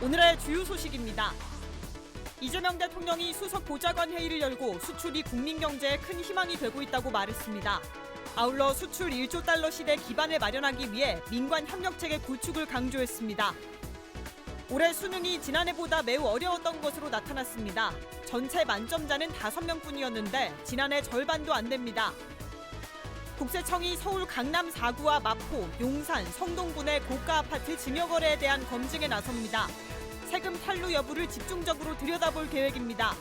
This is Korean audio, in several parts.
오늘의 주요 소식입니다. 이재명 대통령이 수석 보좌관 회의를 열고 수출이 국민 경제에 큰 희망이 되고 있다고 말했습니다. 아울러 수출 1조 달러 시대 기반을 마련하기 위해 민관 협력체계 구축을 강조했습니다. 올해 수능이 지난해보다 매우 어려웠던 것으로 나타났습니다. 전체 만점자는 5명뿐이었는데 지난해 절반도 안 됩니다. 국세청이 서울 강남 4구와 마포, 용산, 성동군의 고가 아파트 증여 거래에 대한 검증에 나섭니다. 세금 탈루 여부를 집중적으로 들여다볼 계획입니다.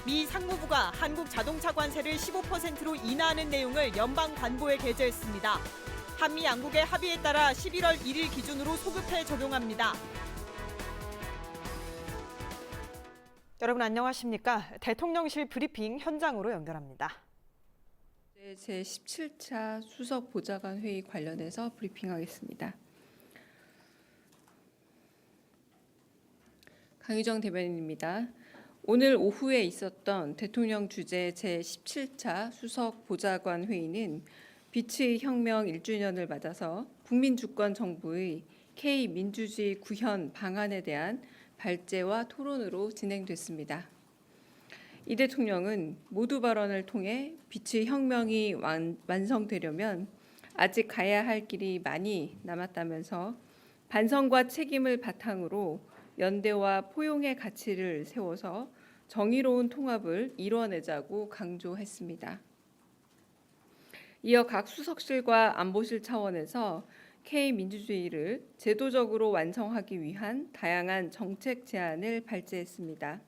미 상무부가 한국 자동차 관세를 15%로 인하하는 내용을 연방 관보에 게재했습니다. 한미 양국의 합의에 따라 11월 1일 기준으로 소급해 적용합니다. 여러분 안녕하십니까? 대통령실 브리핑 현장으로 연결합니다. 제17차 수석 보좌관 회의 관련해서 브리핑하겠습니다. 강유정 대변인입니다. 오늘 오후에 있었던 대통령 주재 제17차 수석 보좌관 회의는 빛의 혁명 1주년을 맞아서 국민주권정부의 K민주주의 구현 방안에 대한 발제와 토론으로 진행됐습니다. 이 대통령은 모두 발언을 통해 빛의 혁명이 완성되려면 아직 가야 할 길이 많이 남았다면서 반성과 책임을 바탕으로 연대와 포용의 가치를 세워서 정의로운 통합을 이뤄내자고 강조했습니다. 이어 각 수석실과 안보실 차원에서 K민주주의를 제도적으로 완성하기 위한 다양한 정책 제안을 발제했습니다.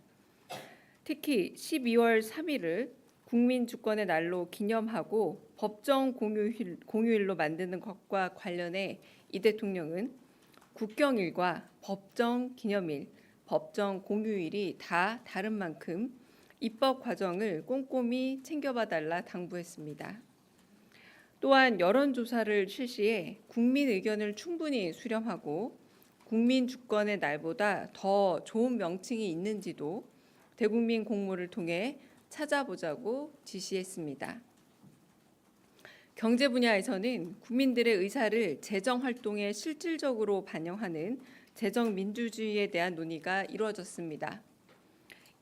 특히 12월 3일을 국민주권의 날로 기념하고 법정 공휴일로 만드는 것과 관련해 이 대통령은 국경일과 법정 기념일, 법정 공휴일이 다 다른 만큼 입법 과정을 꼼꼼히 챙겨봐달라 당부했습니다. 또한 여론조사를 실시해 국민 의견을 충분히 수렴하고 국민주권의 날보다 더 좋은 명칭이 있는지도 대국민 공모를 통해 찾아보자고 지시했습니다. 경제 분야에서는 국민들의 의사를 재정 활동에 실질적으로 반영하는 재정 민주주의에 대한 논의가 이루어졌습니다.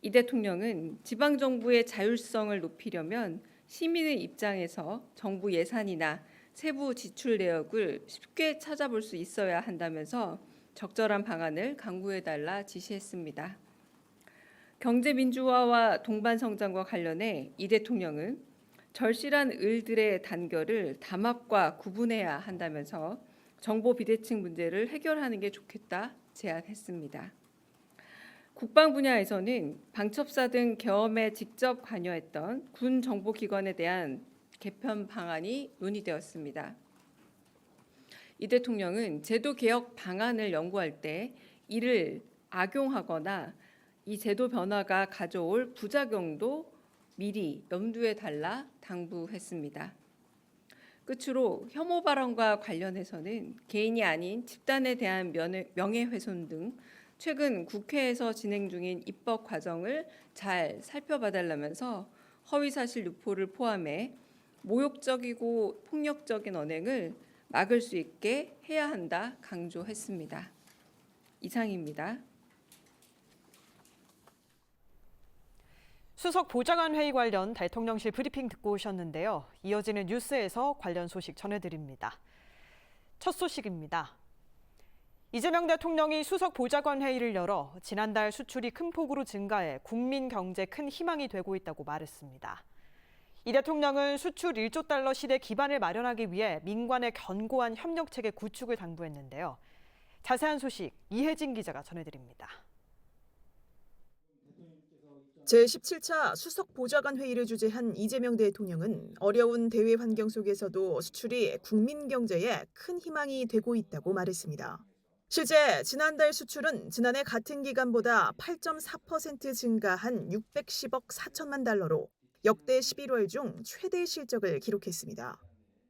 이 대통령은 지방정부의 자율성을 높이려면 시민의 입장에서 정부 예산이나 세부 지출 내역을 쉽게 찾아볼 수 있어야 한다면서 적절한 방안을 강구해달라 지시했습니다. 경제 민주화와 동반 성장과 관련해 이 대통령은 절실한 을들의 단결을 담합과 구분해야 한다면서 정보 비대칭 문제를 해결하는 게 좋겠다 제안했습니다. 국방 분야에서는 방첩사 등 계엄에 직접 관여했던 군 정보기관에 대한 개편 방안이 논의되었습니다. 이 대통령은 제도 개혁 방안을 연구할 때 이를 악용하거나 이 제도 변화가 가져올 부작용도 미리 염두에 달라 당부했습니다. 끝으로 혐오 발언과 관련해서는 개인이 아닌 집단에 대한 명예훼손 등 최근 국회에서 진행 중인 입법 과정을 잘 살펴봐달라면서 허위사실 유포를 포함해 모욕적이고 폭력적인 언행을 막을 수 있게 해야 한다 강조했습니다. 이상입니다. 수석 보좌관 회의 관련 대통령실 브리핑 듣고 오셨는데요. 이어지는 뉴스에서 관련 소식 전해드립니다. 첫 소식입니다. 이재명 대통령이 수석 보좌관 회의를 열어 지난달 수출이 큰 폭으로 증가해 국민 경제에 큰 희망이 되고 있다고 말했습니다. 이 대통령은 수출 1조 달러 시대 기반을 마련하기 위해 민관의 견고한 협력체계 구축을 당부했는데요. 자세한 소식 이혜진 기자가 전해드립니다. 제17차 수석 보좌관 회의를 주재한 이재명 대통령은 어려운 대외 환경 속에서도 수출이 국민 경제에 큰 희망이 되고 있다고 말했습니다. 실제 지난달 수출은 지난해 같은 기간보다 8.4% 증가한 610억 4천만 달러로 역대 11월 중 최대 실적을 기록했습니다.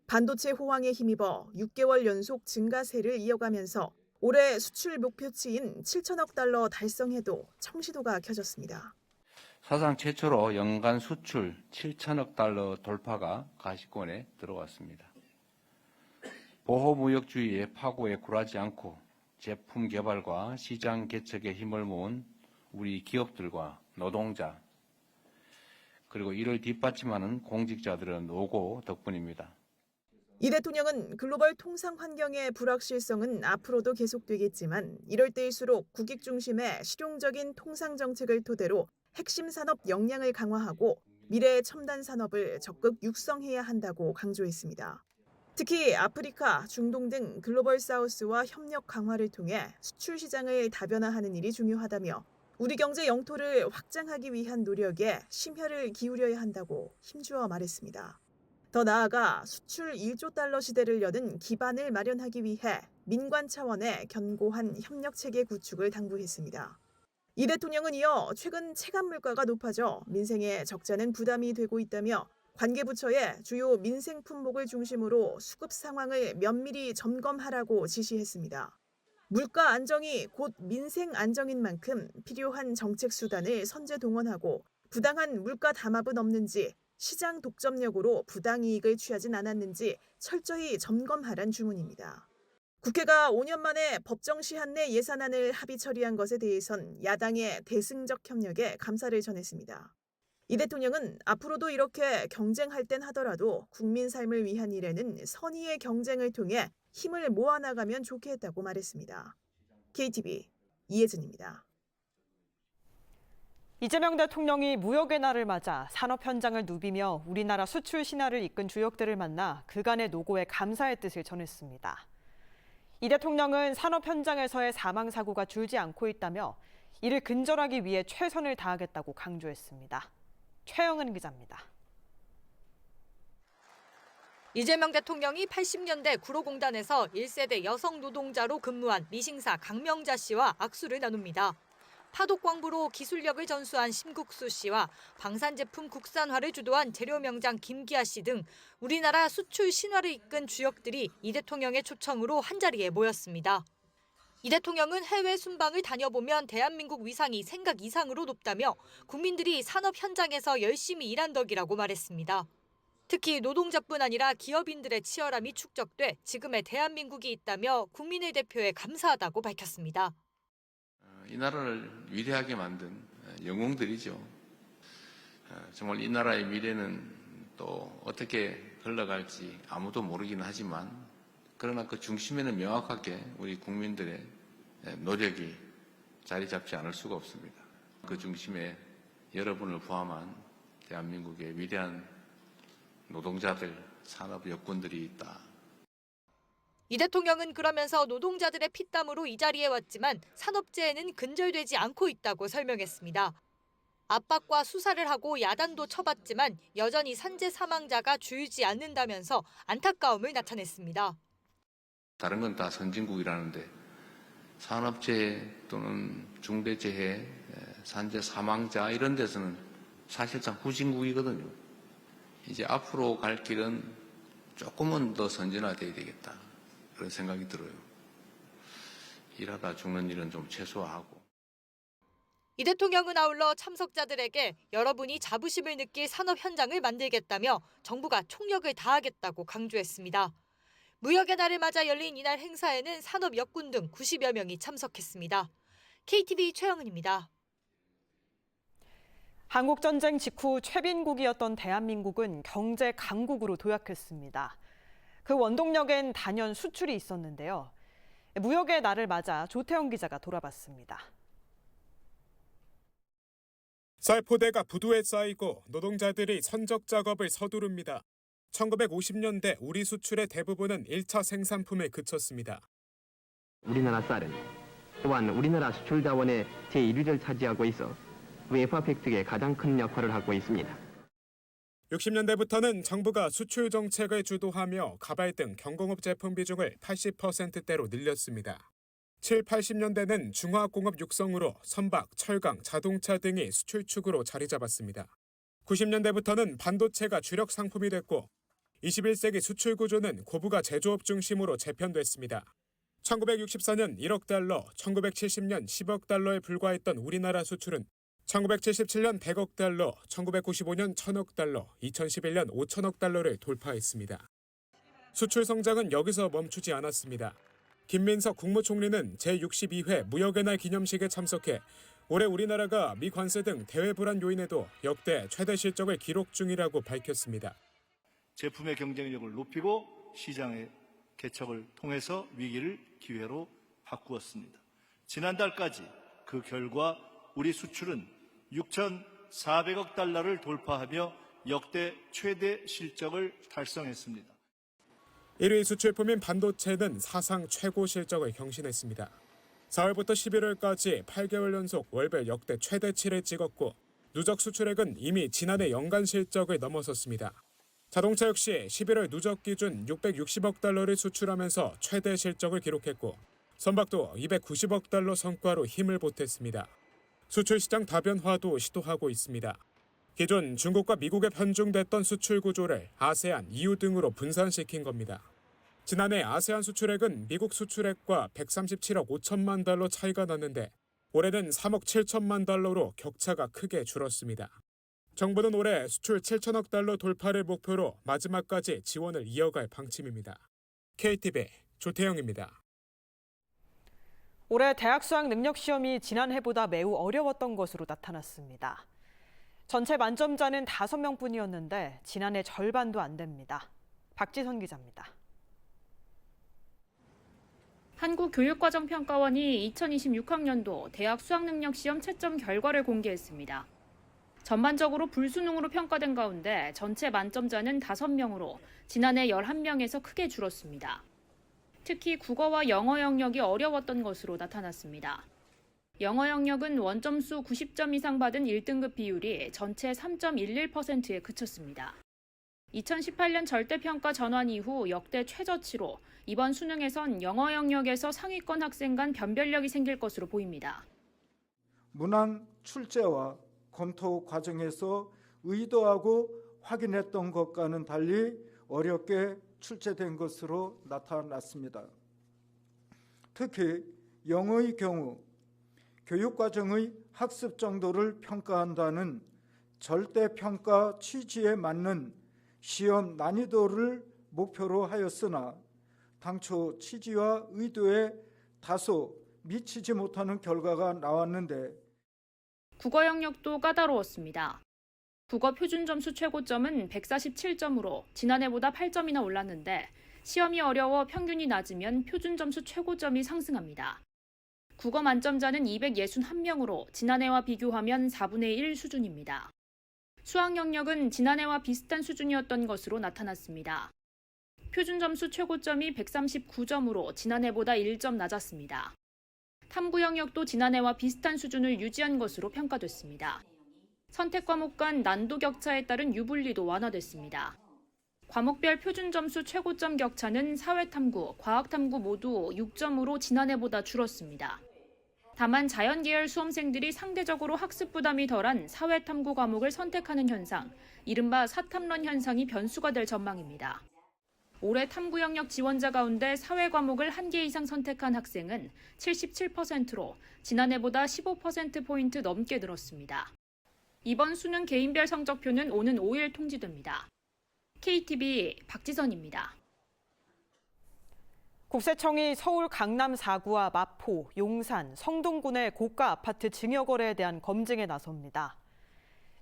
반도체 호황에 힘입어 6개월 연속 증가세를 이어가면서 올해 수출 목표치인 7천억 달러 달성에도 청시도가 켜졌습니다. 사상 최초로 연간 수출 7천억 달러 돌파가 가시권에 들어왔습니다. 보호무역주의의 파고에 굴하지 않고 제품 개발과 시장 개척에 힘을 모은 우리 기업들과 노동자, 그리고 이를 뒷받침하는 공직자들의 노고 덕분입니다. 이 대통령은 글로벌 통상 환경의 불확실성은 앞으로도 계속되겠지만 이럴 때일수록 국익 중심의 실용적인 통상 정책을 토대로 핵심 산업 역량을 강화하고 미래의 첨단 산업을 적극 육성해야 한다고 강조했습니다. 특히 아프리카, 중동 등 글로벌 사우스와 협력 강화를 통해 수출 시장을 다변화하는 일이 중요하다며 우리 경제 영토를 확장하기 위한 노력에 심혈을 기울여야 한다고 힘주어 말했습니다. 더 나아가 수출 1조 달러 시대를 여는 기반을 마련하기 위해 민관 차원의 견고한 협력 체계 구축을 당부했습니다. 이 대통령은 이어 최근 체감 물가가 높아져 민생에 적잖은 부담이 되고 있다며 관계부처에 주요 민생 품목을 중심으로 수급 상황을 면밀히 점검하라고 지시했습니다. 물가 안정이 곧 민생 안정인 만큼 필요한 정책 수단을 선제 동원하고 부당한 물가 담합은 없는지, 시장 독점력으로 부당이익을 취하진 않았는지 철저히 점검하란 주문입니다. 국회가 5년 만에 법정 시한 내 예산안을 합의 처리한 것에 대해선 야당의 대승적 협력에 감사를 전했습니다. 이 대통령은 앞으로도 이렇게 경쟁할 땐 하더라도 국민 삶을 위한 일에는 선의의 경쟁을 통해 힘을 모아나가면 좋겠다고 말했습니다. KTV 이혜진입니다. 이재명 대통령이 무역의 날을 맞아 산업 현장을 누비며 우리나라 수출 신화를 이끈 주역들을 만나 그간의 노고에 감사의 뜻을 전했습니다. 이 대통령은 산업 현장에서의 사망 사고가 줄지 않고 있다며 이를 근절하기 위해 최선을 다하겠다고 강조했습니다. 최영은 기자입니다. 이재명 대통령이 80년대 구로공단에서 1세대 여성 노동자로 근무한 미싱사 강명자 씨와 악수를 나눕니다. 파독광부로 기술력을 전수한 심국수 씨와 방산제품 국산화를 주도한 재료명장 김기아 씨 등 우리나라 수출 신화를 이끈 주역들이 이 대통령의 초청으로 한자리에 모였습니다. 이 대통령은 해외 순방을 다녀보면 대한민국 위상이 생각 이상으로 높다며 국민들이 산업 현장에서 열심히 일한 덕이라고 말했습니다. 특히 노동자뿐 아니라 기업인들의 치열함이 축적돼 지금의 대한민국이 있다며 국민을 대표해 감사하다고 밝혔습니다. 이 나라를 위대하게 만든 영웅들이죠. 정말 이 나라의 미래는 또 어떻게 흘러갈지 아무도 모르긴 하지만 그러나 그 중심에는 명확하게 우리 국민들의 노력이 자리 잡지 않을 수가 없습니다. 그 중심에 여러분을 포함한 대한민국의 위대한 노동자들, 산업 여군들이 있다. 이 대통령은 그러면서 노동자들의 피땀으로 이 자리에 왔지만 산업재해는 근절되지 않고 있다고 설명했습니다. 압박과 수사를 하고 야단도 쳐봤지만 여전히 산재 사망자가 줄지 않는다면서 안타까움을 나타냈습니다. 다른 건 다 선진국이라는데 산업재해 또는 중대재해, 산재 사망자 이런 데서는 사실상 후진국이거든요. 이제 앞으로 갈 길은 조금은 더 선진화돼야 되겠다. 그런 생각이 들어요. 일하다 죽는 일은 좀 최소화하고. 이 대통령은 아울러 참석자들에게 여러분이 자부심을 느낄 산업 현장을 만들겠다며 정부가 총력을 다하겠다고 강조했습니다. 무역의 날을 맞아 열린 이날 행사에는 산업 역군 등 90여 명이 참석했습니다. KTV 최영은입니다. 한국전쟁 직후 최빈국이었던 대한민국은 경제 강국으로 도약했습니다. 그 원동력엔 단연 수출이 있었는데요. 무역의 날을 맞아 조태영 기자가 돌아봤습니다. 쌀포대가 부두에 쌓이고 노동자들이 선적 작업을 서두릅니다. 1950년대 우리 수출의 대부분은 1차 생산품에 그쳤습니다. 우리나라 쌀은 또한 우리나라 수출 자원의 제1위를 차지하고 있어 외화 획득에 가장 큰 역할을 하고 있습니다. 60년대부터는 정부가 수출 정책을 주도하며 가발 등 경공업 제품 비중을 80%대로 늘렸습니다. 7, 80년대는 중화공업 육성으로 선박, 철강, 자동차 등이 수출축으로 자리 잡았습니다. 90년대부터는 반도체가 주력 상품이 됐고 21세기 수출 구조는 고부가 제조업 중심으로 재편됐습니다. 1964년 1억 달러, 1970년 10억 달러에 불과했던 우리나라 수출은 1977년 100억 달러, 1995년 1000억 달러, 2011년 5천억 달러를 돌파했습니다. 수출 성장은 여기서 멈추지 않았습니다. 김민석 국무총리는 제62회 무역의 날 기념식에 참석해 올해 우리나라가 미 관세 등 대외 불안 요인에도 역대 최대 실적을 기록 중이라고 밝혔습니다. 제품의 경쟁력을 높이고 시장의 개척을 통해서 위기를 기회로 바꾸었습니다. 지난달까지 그 결과 우리 수출은 6,400억 달러를 돌파하며 역대 최대 실적을 달성했습니다. 1위 수출품인 반도체는 사상 최고 실적을 경신했습니다. 4월부터 11월까지 8개월 연속 월별 역대 최대치를 찍었고 누적 수출액은 이미 지난해 연간 실적을 넘어섰습니다. 자동차 역시 11월 누적 기준 660억 달러를 수출하면서 최대 실적을 기록했고 선박도 290억 달러 성과로 힘을 보탰습니다. 수출 시장 다변화도 시도하고 있습니다. 기존 중국과 미국에 편중됐던 수출 구조를 아세안, EU 등으로 분산시킨 겁니다. 지난해 아세안 수출액은 미국 수출액과 137억 5천만 달러 차이가 났는데 올해는 3억 7천만 달러로 격차가 크게 줄었습니다. 정부는 올해 수출 7천억 달러 돌파를 목표로 마지막까지 지원을 이어갈 방침입니다. KTV 조태영입니다. 올해 대학 수학 능력 시험이 지난해보다 매우 어려웠던 것으로 나타났습니다. 전체 만점자는 5명뿐이었는데 지난해 절반도 안 됩니다. 박지선 기자입니다. 한국교육과정평가원이 2026학년도 대학 수학능력시험 채점 결과를 공개했습니다. 전반적으로 불수능으로 평가된 가운데 전체 만점자는 5명으로 지난해 11명에서 크게 줄었습니다. 특히 국어와 영어 영역이 어려웠던 것으로 나타났습니다. 영어 영역은 원점수 90점 이상 받은 1등급 비율이 전체 3.11%에 그쳤습니다. 2018년 절대평가 전환 이후 역대 최저치로 이번 수능에선 영어 영역에서 상위권 학생 간 변별력이 생길 것으로 보입니다. 문항 출제와 검토 과정에서 의도하고 확인했던 것과는 달리 어렵게 출제된 것으로 나타났습니다. 특히 영어의 경우 교육과정의 학습 정도를 평가한다는 절대평가 취지에 맞는 시험 난이도를 목표로 하였으나 당초 취지와 의도에 다소 미치지 못하는 결과가 나왔는데 국어 영역도 까다로웠습니다. 국어 표준 점수 최고점은 147점으로 지난해보다 8점이나 올랐는데 시험이 어려워 평균이 낮으면 표준 점수 최고점이 상승합니다. 국어 만점자는 261명으로 지난해와 비교하면 4분의 1 수준입니다. 수학 영역은 지난해와 비슷한 수준이었던 것으로 나타났습니다. 표준 점수 최고점이 139점으로 지난해보다 1점 낮았습니다. 탐구 영역도 지난해와 비슷한 수준을 유지한 것으로 평가됐습니다. 선택 과목 간 난도 격차에 따른 유불리도 완화됐습니다. 과목별 표준 점수 최고점 격차는 사회탐구, 과학탐구 모두 6점으로 지난해보다 줄었습니다. 다만 자연계열 수험생들이 상대적으로 학습 부담이 덜한 사회탐구 과목을 선택하는 현상, 이른바 사탐론 현상이 변수가 될 전망입니다. 올해 탐구 영역 지원자 가운데 사회 과목을 1개 이상 선택한 학생은 77%로 지난해보다 15%포인트 넘게 늘었습니다. 이번 수능 개인별 성적표는 오는 5일 통지됩니다. KTV 박지선입니다. 국세청이 서울 강남 4구와 마포, 용산, 성동군의 고가 아파트 증여 거래에 대한 검증에 나섭니다.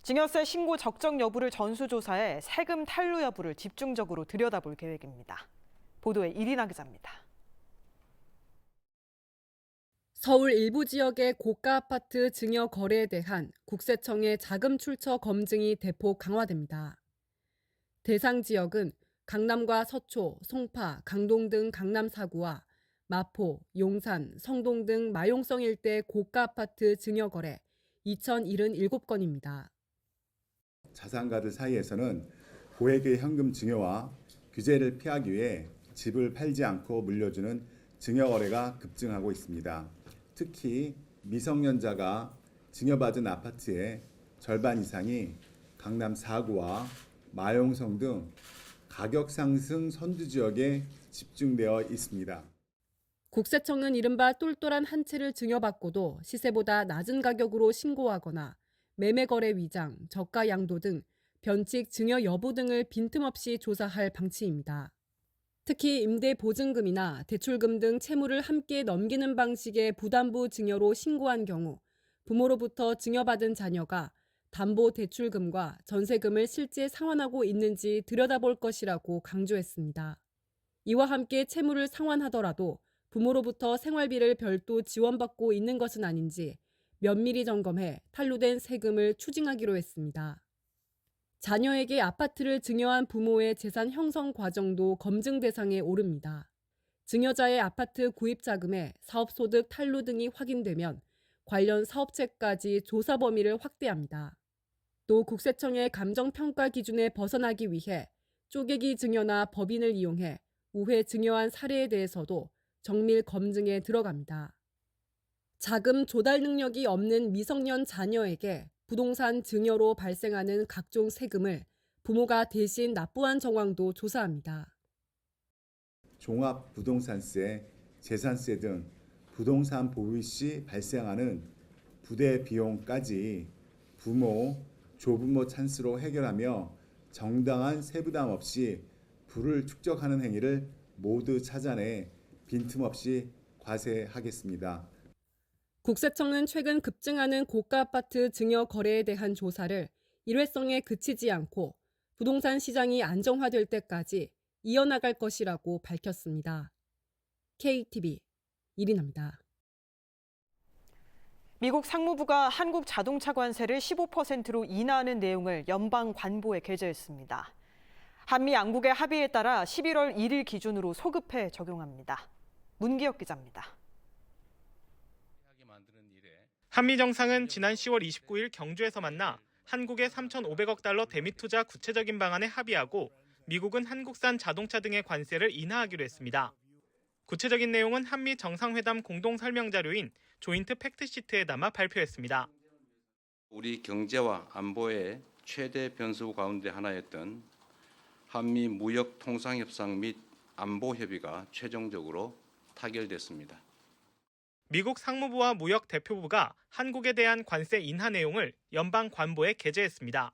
증여세 신고 적정 여부를 전수조사해 세금 탈루 여부를 집중적으로 들여다볼 계획입니다. 보도에 이리나 기자입니다. 서울 일부 지역의 고가 아파트 증여 거래에 대한 국세청의 자금 출처 검증이 대폭 강화됩니다. 대상 지역은 강남과 서초, 송파, 강동 등 강남 4구와 마포, 용산, 성동 등 마용성 일대 고가 아파트 증여 거래 2,077건입니다. 자산가들 사이에서는 고액의 현금 증여와 규제를 피하기 위해 집을 팔지 않고 물려주는 증여 거래가 급증하고 있습니다. 특히 미성년자가 증여받은 아파트의 절반 이상이 강남 4구와 마용성 등 가격 상승 선두 지역에 집중되어 있습니다. 국세청은 이른바 똘똘한 한 채를 증여받고도 시세보다 낮은 가격으로 신고하거나 매매 거래 위장, 저가 양도 등 변칙 증여 여부 등을 빈틈없이 조사할 방침입니다. 특히 임대 보증금이나 대출금 등 채무를 함께 넘기는 방식의 부담부 증여로 신고한 경우 부모로부터 증여받은 자녀가 담보대출금과 전세금을 실제 상환하고 있는지 들여다볼 것이라고 강조했습니다. 이와 함께 채무를 상환하더라도 부모로부터 생활비를 별도 지원받고 있는 것은 아닌지 면밀히 점검해 탄로된 세금을 추징하기로 했습니다. 자녀에게 아파트를 증여한 부모의 재산 형성 과정도 검증 대상에 오릅니다. 증여자의 아파트 구입 자금에 사업소득 탄로 등이 확인되면 관련 사업체까지 조사 범위를 확대합니다. 또 국세청의 감정평가 기준에 벗어나기 위해 쪼개기 증여나 법인을 이용해 우회 증여한 사례에 대해서도 정밀 검증에 들어갑니다. 자금 조달 능력이 없는 미성년 자녀에게 부동산 증여로 발생하는 각종 세금을 부모가 대신 납부한 정황도 조사합니다. 종합부동산세, 재산세 등 부동산 보유 시 발생하는 부대 비용까지 부모, 조부모 찬스로 해결하며 정당한 세부담 없이 부를 축적하는 행위를 모두 찾아내 빈틈없이 과세하겠습니다. 국세청은 최근 급증하는 고가 아파트 증여 거래에 대한 조사를 일회성에 그치지 않고 부동산 시장이 안정화될 때까지 이어나갈 것이라고 밝혔습니다. KTV 이린아입니다. 미국 상무부가 한국 자동차 관세를 15%로 인하하는 내용을 연방 관보에 게재했습니다. 한미 양국의 합의에 따라 11월 1일 기준으로 소급해 적용합니다. 문기혁 기자입니다. 한미 정상은 지난 10월 29일 경주에서 만나 한국의 3,500억 달러 대미 투자 구체적인 방안에 합의하고 미국은 한국산 자동차 등의 관세를 인하하기로 했습니다. 구체적인 내용은 한미 정상회담 공동 설명 자료인 조인트 팩트시트에 담아 발표했습니다. 우리 경제와 안보의 최대 변수 가운데 하나였던 한미 무역 통상 협상 및 안보 협의가 최종적으로 타결됐습니다. 미국 상무부와 무역 대표부가 한국에 대한 관세 인하 내용을 연방 관보에 게재했습니다.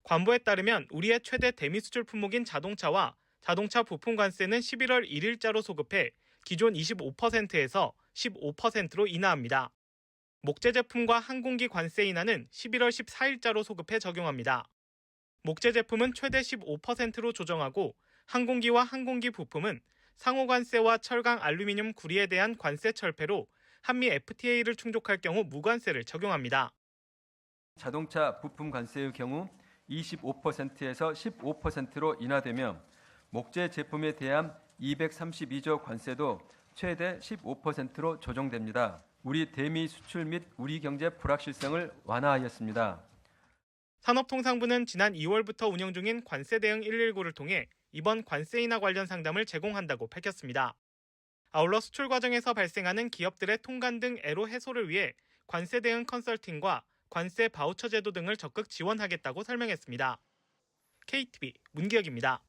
관보에 따르면 우리의 최대 대미 수출 품목인 자동차와 자동차 부품 관세는 11월 1일자로 소급해 기존 25%에서 15%로 인하합니다. 목재 제품과 항공기 관세 인하는 11월 14일자로 소급해 적용합니다. 목재 제품은 최대 15%로 조정하고 항공기와 항공기 부품은 상호 관세와 철강, 알루미늄, 구리에 대한 관세 철폐로 한미 FTA를 충족할 경우 무관세를 적용합니다. 자동차 부품 관세의 경우 25%에서 15%로 인하되며 목재 제품에 대한 232조 관세도 최대 15%로 조정됩니다. 우리 대미 수출 및 우리 경제 불확실성을 완화하였습니다. 산업통상부는 지난 2월부터 운영 중인 관세 대응 119를 통해 이번 관세 인하 관련 상담을 제공한다고 밝혔습니다. 아울러 수출 과정에서 발생하는 기업들의 통관 등 애로 해소를 위해 관세 대응 컨설팅과 관세 바우처 제도 등을 적극 지원하겠다고 설명했습니다. KTV 문기혁입니다.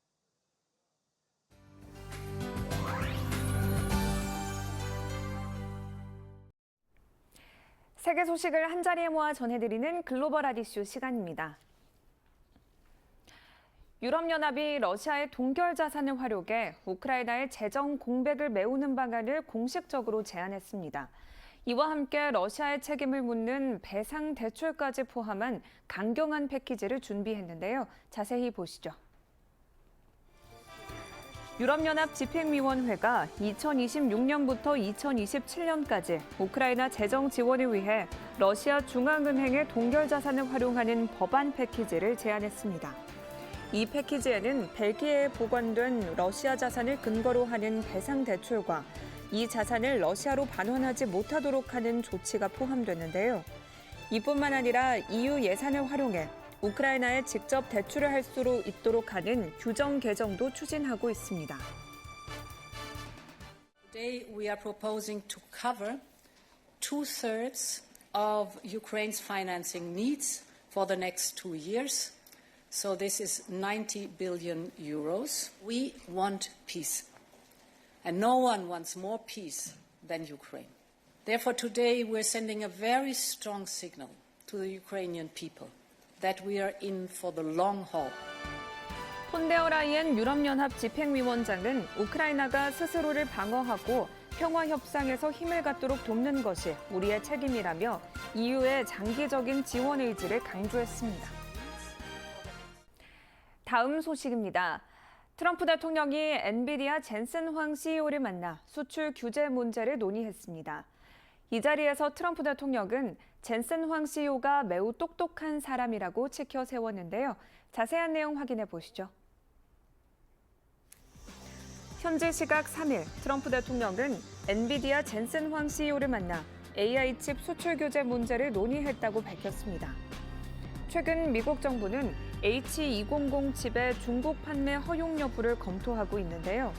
세계 소식을 한자리에 모아 전해드리는 글로벌 아디쇼 시간입니다. 유럽연합이 러시아의 동결 자산을 활용해 우크라이나의 재정 공백을 메우는 방안을 공식적으로 제안했습니다. 이와 함께 러시아의 책임을 묻는 배상 대출까지 포함한 강경한 패키지를 준비했는데요. 자세히 보시죠. 유럽연합 집행위원회가 2026년부터 2027년까지 우크라이나 재정 지원을 위해 러시아 중앙은행의 동결 자산을 활용하는 법안 패키지를 제안했습니다. 이 패키지에는 벨기에에 보관된 러시아 자산을 근거로 하는 배상 대출과 이 자산을 러시아로 반환하지 못하도록 하는 조치가 포함됐는데요. 이뿐만 아니라 EU 예산을 활용해 우크라이나에 직접 대출을 할 수 있도록 하는 규정 개정도 추진하고 있습니다. Today we are proposing to cover 2/3 of Ukraine's financing needs for the next 2 years. So this is 90 billion euros. We want peace. And no one wants more peace than Ukraine. Therefore, today we're sending a very strong signal to the Ukrainian people that we are in for the long haul. 폰데어라이엔 유럽연합 집행위원장은 우크라이나가 스스로를 방어하고 평화 협상에서 힘을 갖도록 돕는 것이 우리의 책임이라며 EU의 장기적인 지원 의지를 강조했습니다. 다음 소식입니다. 트럼프 대통령이 엔비디아 젠슨 황 CEO를 만나 수출 규제 문제를 논의했습니다. 이 자리에서 트럼프 대통령은 젠슨 황 CEO가 매우 똑똑한 사람이라고 치켜 세웠는데요. 자세한 내용 확인해 보시죠. 현지 시각 3일, 트럼프 대통령은 엔비디아 젠슨 황 CEO를 만나 AI 칩 수출 규제 문제를 논의했다고 밝혔습니다. 최근 미국 정부는 H200 칩의 중국 판매 허용 여부를 검토하고 있는데요.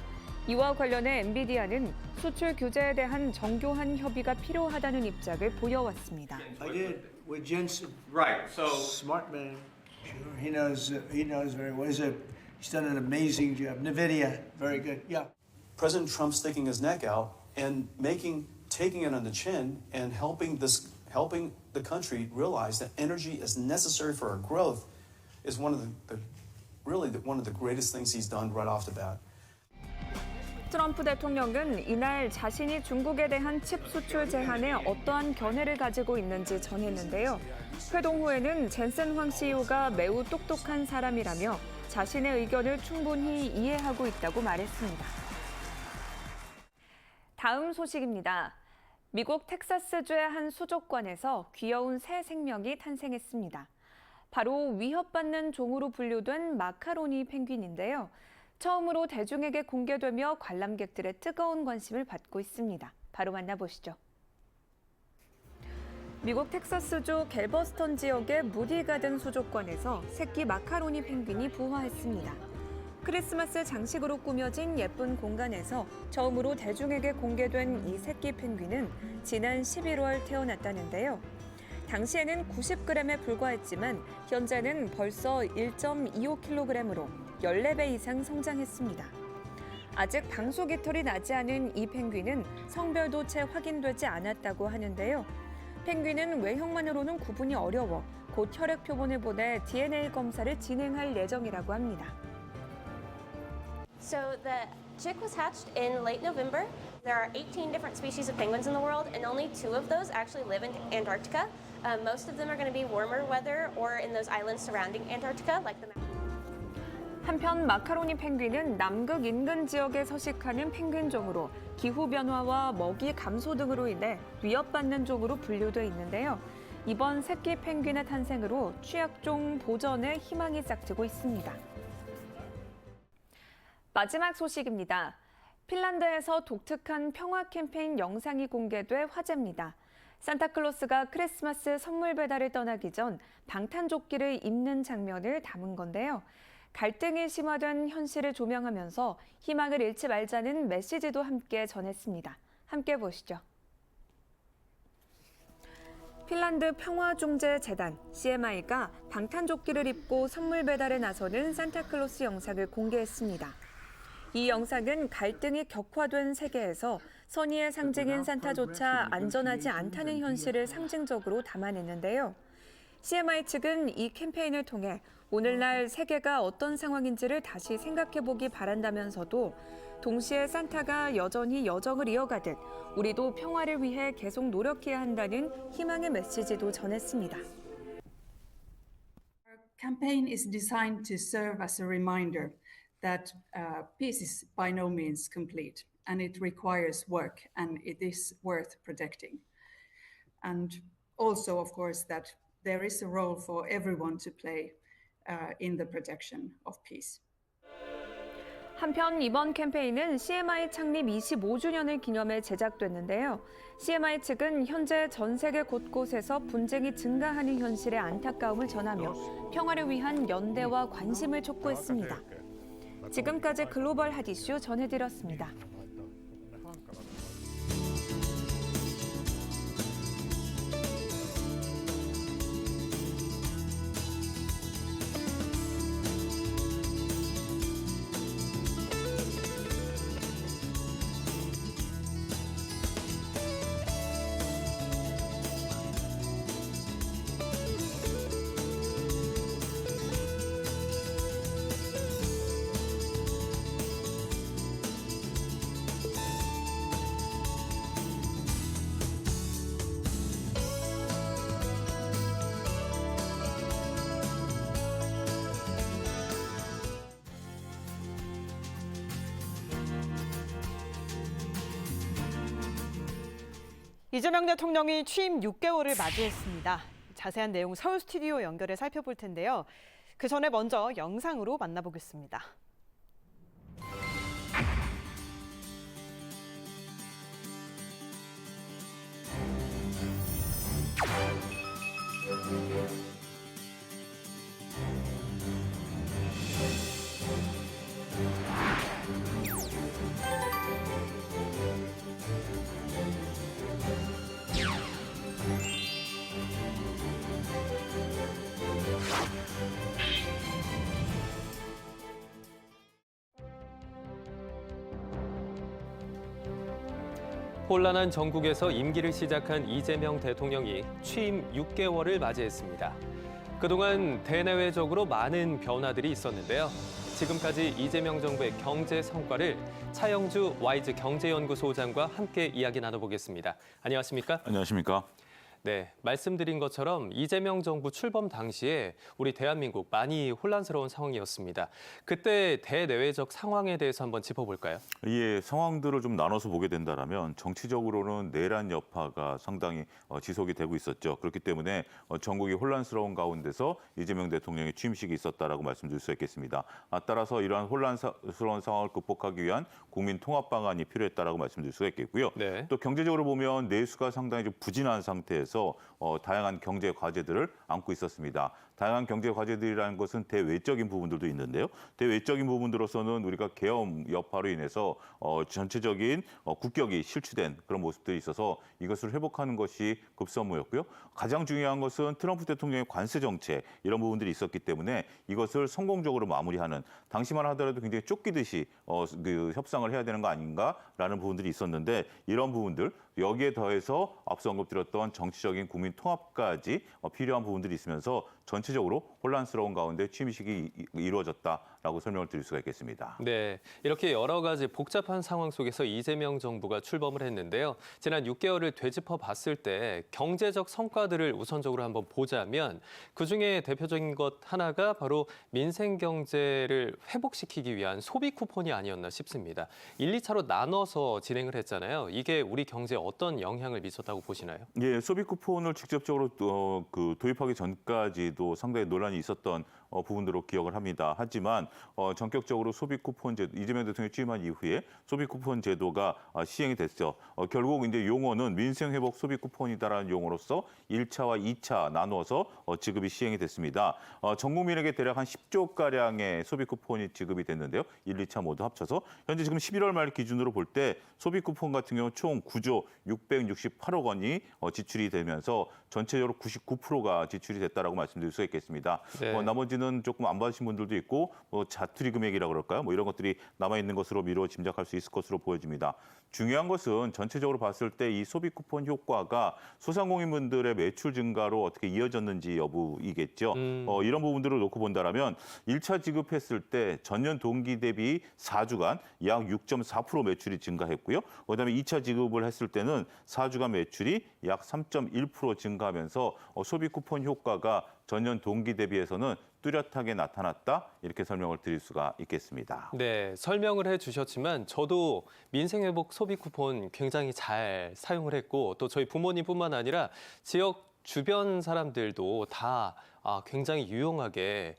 이와 관련해 엔비디아는 수출 규제에 대한 정교한 협의가 필요하다는 입장을 보여왔습니다. I did with Jensen. Right. So smart man. Sure, he knows very well. He's done an amazing job. NVIDIA, very good. Yeah. President Trump sticking his neck out and taking it on the chin and helping the country realize that energy is necessary for our growth is one of the greatest things he's done right off the bat. 트럼프 대통령은 이날 자신이 중국에 대한 칩 수출 제한에 어떠한 견해를 가지고 있는지 전했는데요. 회동 후에는 젠슨 황 CEO가 매우 똑똑한 사람이라며 자신의 의견을 충분히 이해하고 있다고 말했습니다. 다음 소식입니다. 미국 텍사스주의 한 수족관에서 귀여운 새 생명이 탄생했습니다. 바로 위협받는 종으로 분류된 마카로니 펭귄인데요. 처음으로 대중에게 공개되며 관람객들의 뜨거운 관심을 받고 있습니다. 바로 만나보시죠. 미국 텍사스주 갤버스턴 지역의 무디 가든 수족관에서 새끼 마카로니 펭귄이 부화했습니다. 크리스마스 장식으로 꾸며진 예쁜 공간에서 처음으로 대중에게 공개된 이 새끼 펭귄은 지난 11월 태어났다는데요. 당시에는 90g에 불과했지만 현재는 벌써 1.25kg으로 14배 이상 성장했습니다. 아직 방수 깃털이 나지 않은 이 펭귄은 성별도 채 확인되지 않았다고 하는데요. 펭귄은 외형만으로는 구분이 어려워 곧 혈액 표본을 보내 DNA 검사를 진행할 예정이라고 합니다. So the chick was hatched in late November. There are 18 different species of penguins in the world, and only 2 of those actually live in Antarctica. Most of them are going to be warmer weather or in those islands surrounding Antarctica, like the. 한편 마카로니 펭귄은 남극 인근 지역에 서식하는 펭귄종으로 기후변화와 먹이 감소 등으로 인해 위협받는 종으로 분류돼 있는데요. 이번 새끼 펭귄의 탄생으로 취약종 보전에 희망이 싹트고 있습니다. 마지막 소식입니다. 핀란드에서 독특한 평화 캠페인 영상이 공개돼 화제입니다. 산타클로스가 크리스마스 선물 배달을 떠나기 전 방탄조끼를 입는 장면을 담은 건데요. 갈등이 심화된 현실을 조명하면서 희망을 잃지 말자는 메시지도 함께 전했습니다. 함께 보시죠. 핀란드 평화중재재단 CMI가 방탄조끼를 입고 선물 배달에 나서는 산타클로스 영상을 공개했습니다. 이 영상은 갈등이 격화된 세계에서 선의의 상징인 산타조차 안전하지 않다는 현실을 상징적으로 담아냈는데요. CMI 측은 이 캠페인을 통해 오늘날 세계가 어떤 상황인지를 다시 생각해보기 바란다면서도 동시에 산타가 여전히 여정을 이어가듯 우리도 평화를 위해 계속 노력해야 한다는 희망의 메시지도 전했습니다. Our campaign is designed to serve as a reminder that peace is by no means complete and it requires work and it is worth protecting. And also, of course, that there is a role for everyone to play in the protection of peace. 한편 이번 캠페인은 CMI 창립 25주년을 기념해 제작됐는데요. CMI 측은 현재 전 세계 곳곳에서 분쟁이 증가하는 현실에 안타까움을 전하며 평화를 위한 연대와 관심을 촉구했습니다. 지금까지 글로벌 핫 이슈 전해드렸습니다. 이재명 대통령이 취임 6개월을 맞이했습니다. 자세한 내용 서울 스튜디오 연결해 살펴볼 텐데요. 그 전에 먼저 영상으로 만나보겠습니다. 혼란한 전국에서 임기를 시작한 이재명 대통령이 취임 6개월을 맞이했습니다. 그동안 대내외적으로 많은 변화들이 있었는데요. 지금까지 이재명 정부의 경제 성과를 차영주 와이즈 경제연구소장과 함께 이야기 나눠보겠습니다. 안녕하십니까? 안녕하십니까? 네, 말씀드린 것처럼 이재명 정부 출범 당시에 우리 대한민국 많이 혼란스러운 상황이었습니다. 그때 대내외적 상황에 대해서 한번 짚어볼까요? 예, 상황들을 좀 나눠서 보게 된다면 정치적으로는 내란 여파가 상당히 지속이 되고 있었죠. 그렇기 때문에 전국이 혼란스러운 가운데서 이재명 대통령의 취임식이 있었다라고 말씀드릴 수 있겠습니다. 따라서 이러한 혼란스러운 상황을 극복하기 위한 국민 통합 방안이 필요했다라고 말씀드릴 수가 있겠고요. 네. 또 경제적으로 보면 내수가 상당히 좀 부진한 상태에서 다양한 경제 과제들을 안고 있었습니다. 다양한 경제 과제들이라는 것은 대외적인 부분들도 있는데요. 대외적인 부분들로서는 우리가 계엄 여파로 인해서 전체적인 국격이 실추된 그런 모습들이 있어서 이것을 회복하는 것이 급선무였고요. 가장 중요한 것은 트럼프 대통령의 관세 정책 이런 부분들이 있었기 때문에 이것을 성공적으로 마무리하는 당시만 하더라도 굉장히 쫓기듯이 협상을 해야 되는 거 아닌가라는 부분들이 있었는데 이런 부분들 여기에 더해서 앞서 언급드렸던 정치적인 국민 통합까지 필요한 부분들이 있으면서 전체적으로 혼란스러운 가운데 취임식이 이루어졌다라고 설명을 드릴 수가 있겠습니다. 네, 이렇게 여러 가지 복잡한 상황 속에서 이재명 정부가 출범을 했는데요. 지난 6개월을 되짚어 봤을 때 경제적 성과들을 우선적으로 한번 보자면 그중에 대표적인 것 하나가 바로 민생 경제를 회복시키기 위한 소비 쿠폰이 아니었나 싶습니다. 1, 2차로 나눠서 진행을 했잖아요. 이게 우리 경제에 어떤 영향을 미쳤다고 보시나요? 예, 소비 쿠폰을 직접적으로 도입하기 전까지도 상당히 논란이 있었던 부분으로 기억을 합니다. 하지만 전격적으로 소비 쿠폰 제도, 이재명 대통령이 취임한 이후에 소비 쿠폰 제도가 시행이 됐죠. 결국 이제 용어는 민생 회복 소비 쿠폰이다라는 용어로서 1차와 2차 나누어서 지급이 시행이 됐습니다. 전 국민에게 대략 한 10조 가량의 소비 쿠폰이 지급이 됐는데요. 1, 2차 모두 합쳐서 현재 지금 11월 말 기준으로 볼 때 소비 쿠폰 같은 경우 총 9조 668억 원이 지출이 되면서 전체적으로 99%가 지출이 됐다라고 말씀드릴 수 있겠습니다. 네. 나머지는 조금 안 받으신 분들도 있고 자투리 금액이라고 그럴까요? 이런 것들이 남아 있는 것으로 미루어 짐작할 수 있을 것으로 보여집니다. 중요한 것은 전체적으로 봤을 때 이 소비 쿠폰 효과가 소상공인분들의 매출 증가로 어떻게 이어졌는지 여부이겠죠. 이런 부분들을 놓고 본다면 1차 지급했을 때 전년 동기 대비 4주간 약 6.4% 매출이 증가했고요. 그다음에 2차 지급을 했을 때는 4주간 매출이 약 3.1% 증가하면서 소비 쿠폰 효과가 전년 동기 대비해서는 뚜렷하게 나타났다 이렇게 설명을 드릴 수가 있겠습니다. 네, 설명을 해주셨지만 저도 민생회복 소비 쿠폰 굉장히 잘 사용을 했고 또 저희 부모님뿐만 아니라 지역 주변 사람들도 다 굉장히 유용하게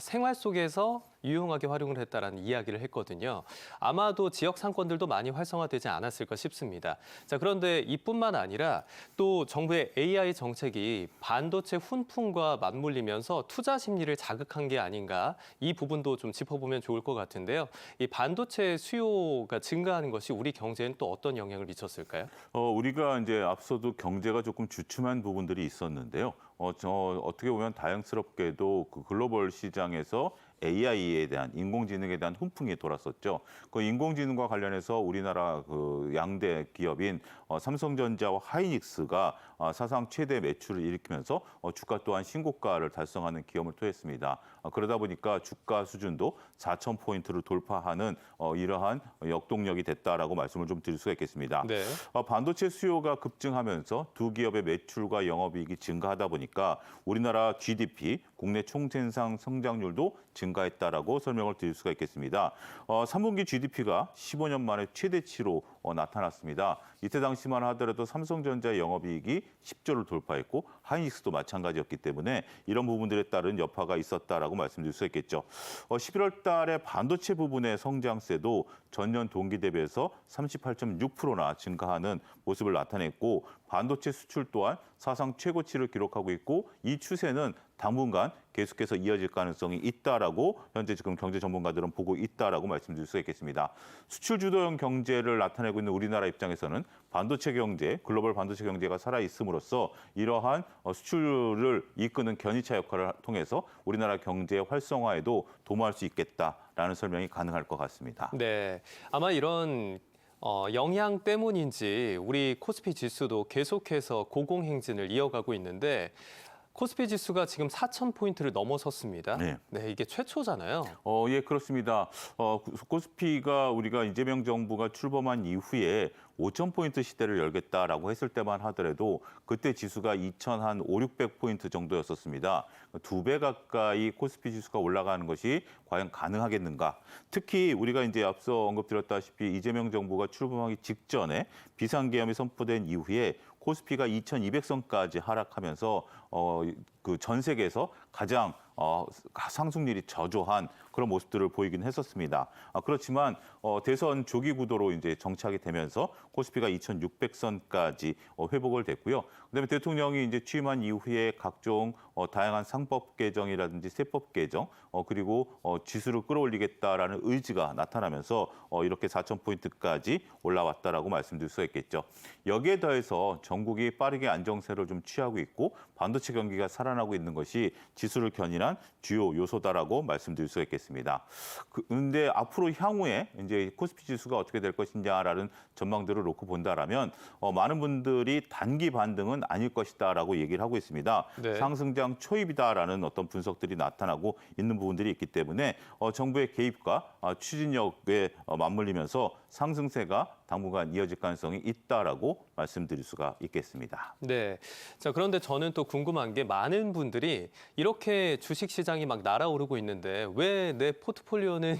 생활 속에서 유용하게 활용을 했다라는 이야기를 했거든요. 아마도 지역 상권들도 많이 활성화되지 않았을까 싶습니다. 자, 그런데 이뿐만 아니라 또 정부의 AI 정책이 반도체 훈풍과 맞물리면서 투자 심리를 자극한 게 아닌가 이 부분도 좀 짚어보면 좋을 것 같은데요. 이 반도체 수요가 증가하는 것이 우리 경제에는 또 어떤 영향을 미쳤을까요? 우리가 이제 앞서도 경제가 조금 주춤한 부분들이 있었는데요. 어떻게 보면 다행스럽게도 그 글로벌 시장에서 AI에 대한 인공지능에 대한 훈풍이 돌았었죠. 그 인공지능과 관련해서 우리나라 그 양대 기업인 삼성전자와 하이닉스가 사상 최대 매출을 일으키면서 주가 또한 신고가를 달성하는 기염을 토했습니다. 그러다 보니까 주가 수준도 4,000포인트를 돌파하는 이러한 역동력이 됐다라고 말씀을 좀 드릴 수가 있겠습니다. 네. 반도체 수요가 급증하면서 두 기업의 매출과 영업이익이 증가하다 보니까 우리나라 GDP, 국내 총생산 성장률도 증가 증가했다라고 설명을 드릴 수가 있겠습니다. 3분기 GDP가 15년 만에 최대치로 나타났습니다. 이때 당시만 하더라도 삼성전자의 영업이익이 10조를 돌파했고 하이닉스도 마찬가지였기 때문에 이런 부분들에 따른 여파가 있었다라고 말씀드릴 수 있겠죠. 11월 달에 반도체 부분의 성장세도 전년 동기 대비해서 38.6%나 증가하는 모습을 나타냈고 반도체 수출 또한 사상 최고치를 기록하고 있고 이 추세는 당분간 계속해서 이어질 가능성이 있다라고 현재 지금 경제 전문가들은 보고 있다라고 말씀드릴 수 있겠습니다. 수출 주도형 경제를 나타내고 있는 우리나라 입장에서는 반도체 경제, 글로벌 반도체 경제가 살아 있음으로써 이러한 수출을 이끄는 견인차 역할을 통해서 우리나라 경제 활성화에도 도모할 수 있겠다라는 설명이 가능할 것 같습니다. 네, 아마 이런 영향 때문인지 우리 코스피 지수도 계속해서 고공행진을 이어가고 있는데 코스피 지수가 지금 4,000포인트를 넘어섰습니다. 네. 네, 이게 최초잖아요. 예, 그렇습니다. 코스피가 우리가 이재명 정부가 출범한 이후에 5,000포인트 시대를 열겠다라고 했을 때만 하더라도 그때 지수가 2,500-600포인트 정도였었습니다. 2배 가까이 코스피 지수가 올라가는 것이 과연 가능하겠는가? 특히 우리가 이제 앞서 언급드렸다시피 이재명 정부가 출범하기 직전에 비상계엄이 선포된 이후에 코스피가 2,200선까지 하락하면서 그 전 세계에서 가장 상승률이 저조한 그런 모습들을 보이긴 했었습니다. 그렇지만 대선 조기 구도로 이제 정착이 되면서 코스피가 2,600선까지 회복을 됐고요. 그다음에 대통령이 이제 취임한 이후에 각종 다양한 상법 개정이라든지 세법 개정 그리고 지수를 끌어올리겠다라는 의지가 나타나면서 이렇게 4,000포인트까지 올라왔다라고 말씀드릴 수 있겠죠. 여기에 더해서 전국이 빠르게 안정세를 좀 취하고 있고 반도체 경기가 살아나고 있는 것이 지수를 견인한 주요 요소다라고 말씀드릴 수 있겠습니다. 그런데 앞으로 향후에 이제 코스피 지수가 어떻게 될 것이냐라는 전망들을 놓고 본다라면 많은 분들이 단기 반등은 아닐 것이다라고 얘기를 하고 있습니다. 네. 상승장 초입이다라는 어떤 분석들이 나타나고 있는 부분들이 있기 때문에 정부의 개입과 추진력에 맞물리면서 상승세가 당분간 이어질 가능성이 있다라고 말씀드릴 수가 있겠습니다. 네. 자, 그런데 저는 또 궁금한 게 많은 분들이 이렇게 주식 시장이 막 날아오르고 있는데 왜 내 포트폴리오는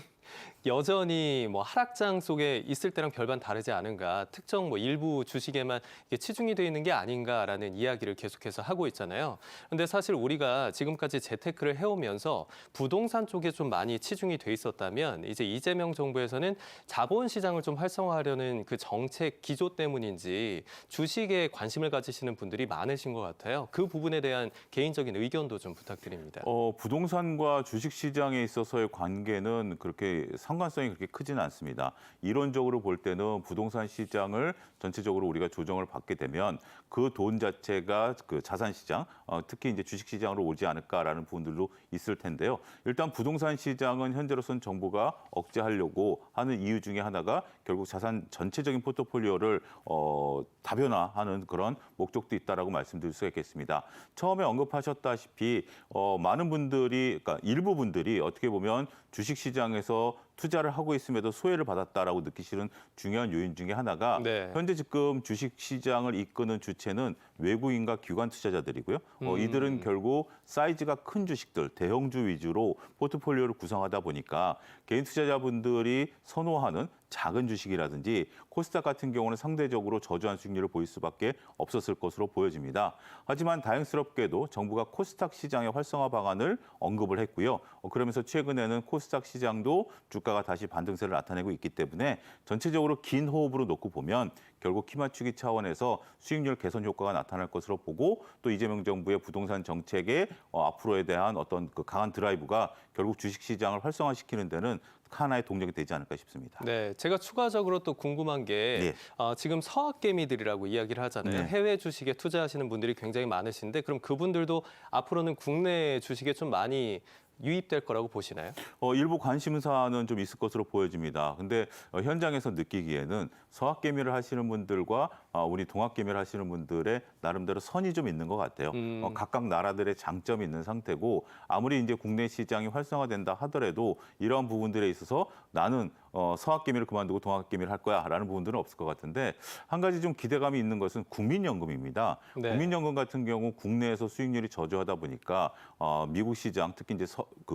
여전히 뭐 하락장 속에 있을 때랑 별반 다르지 않은가, 특정 뭐 일부 주식에만 이게 치중이 돼 있는 게 아닌가라는 이야기를 계속해서 하고 있잖아요. 그런데 사실 우리가 지금까지 재테크를 해오면서 부동산 쪽에 좀 많이 치중이 돼 있었다면 이제 이재명 정부에서는 자본시장을 좀 활성화하려는 그 정책 기조 때문인지 주식에 관심을 가지시는 분들이 많으신 것 같아요. 그 부분에 대한 개인적인 의견도 좀 부탁드립니다. 부동산과 주식시장에 있어서의 관계는 그렇게 상관성이 그렇게 크지는 않습니다. 이론적으로 볼 때는 부동산 시장을 전체적으로 우리가 조정을 받게 되면 그 돈 자체가 그 자산 시장, 특히 이제 주식 시장으로 오지 않을까라는 부분들도 있을 텐데요. 일단 부동산 시장은 현재로서는 정부가 억제하려고 하는 이유 중에 하나가 결국 자산 전체적인 포트폴리오를 다변화하는 그런 목적도 있다라고 말씀드릴 수가 있겠습니다. 처음에 언급하셨다시피 많은 분들이, 그러니까 일부 분들이 어떻게 보면 주식 시장에서 투자를 하고 있음에도 소외를 받았다라고 느끼시는 중요한 요인 중에 하나가 네. 현재 지금 주식 시장을 이끄는 주체는 외국인과 기관 투자자들이고요. 이들은 결국 사이즈가 큰 주식들, 대형주 위주로 포트폴리오를 구성하다 보니까 개인 투자자분들이 선호하는 작은 주식이라든지 코스닥 같은 경우는 상대적으로 저조한 수익률을 보일 수밖에 없었을 것으로 보여집니다. 하지만 다행스럽게도 정부가 코스닥 시장의 활성화 방안을 언급을 했고요. 그러면서 최근에는 코스닥 시장도 주가가 다시 반등세를 나타내고 있기 때문에 전체적으로 긴 호흡으로 놓고 보면 결국 키 맞추기 차원에서 수익률 개선 효과가 나타날 것으로 보고 또 이재명 정부의 부동산 정책의 앞으로에 대한 어떤 그 강한 드라이브가 결국 주식 시장을 활성화시키는 데는 하나의 동력이 되지 않을까 싶습니다. 네, 제가 추가적으로 또 궁금한 게 지금 서학개미들이라고 이야기를 하잖아요. 네. 해외 주식에 투자하시는 분들이 굉장히 많으신데 그럼 그분들도 앞으로는 국내 주식에 좀 많이 유입될 거라고 보시나요? 일부 관심사는 좀 있을 것으로 보여집니다. 근데 현장에서 느끼기에는 서학개미를 하시는 분들과 우리 동학개미를 하시는 분들의 나름대로 선이 좀 있는 것 같아요. 각각 나라들의 장점이 있는 상태고 아무리 이제 국내 시장이 활성화된다 하더라도 이러한 부분들에 있어서 나는 서학개미를 그만두고 동학개미를 할 거야라는 부분들은 없을 것 같은데 한 가지 좀 기대감이 있는 것은 국민연금입니다. 네. 국민연금 같은 경우 국내에서 수익률이 저조하다 보니까 미국 시장 특히 이제